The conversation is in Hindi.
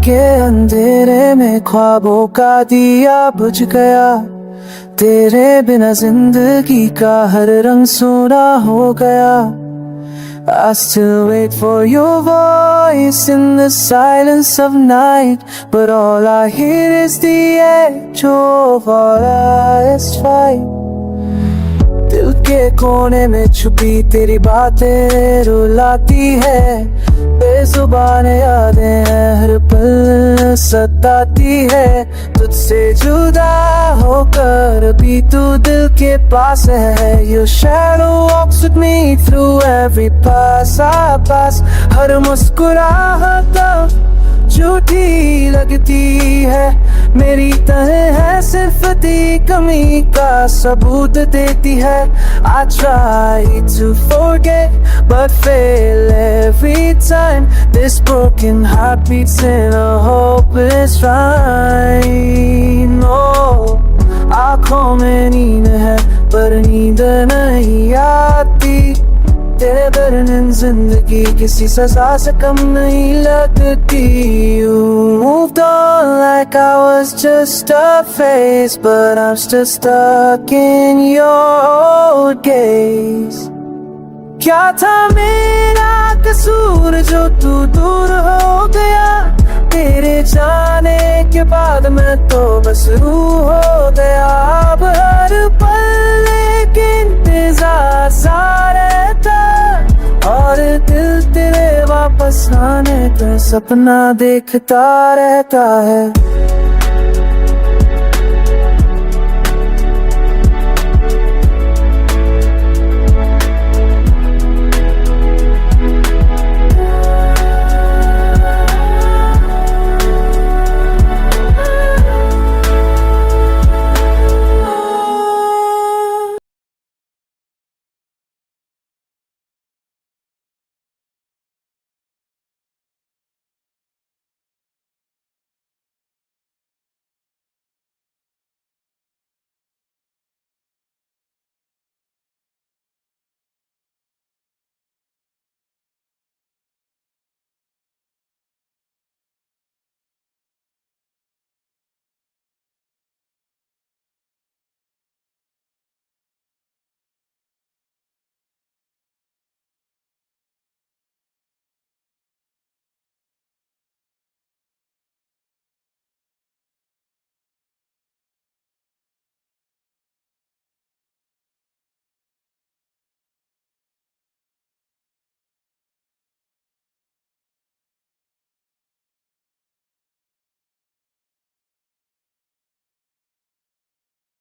के अंधेरे में ख्वाबों का दिया बुझ गया, तेरे बिना जिंदगी का हर रंग सूना हो गया। I still wait for your voice in the silence of night, but all I hear is the echo of our last fight. दिल के कोने में छुपी तेरी बातें रुलाती है, बेजुबान यादें हर पल सताती है। तुझसे जुदा होकर भी तू दिल के पास है। Your shadow walks with me through every pass I pass. हर मुस्कुराहट झूठी लगती है, मेरी तरह है सिर्फ दी कमी का सबूत देती है। I try to forget but fail every time. This broken heart beats in a hopeless rhyme. Oh, आँखों में नींद है पर नींद नहीं आती, तेरे बिन जिंदगी किसी सजा से कम नहीं लगती। You moved on like I was just a phase, but I'm still stuck in your old gaze. क्या था मेरा कसूर जो तू दूर हो गया, तेरे जाने के बाद मैं तो बस रूह हो गया। अब हर पल एक इंतजार सा रहता, और दिल तेरे वापस आने का सपना देखता रहता है।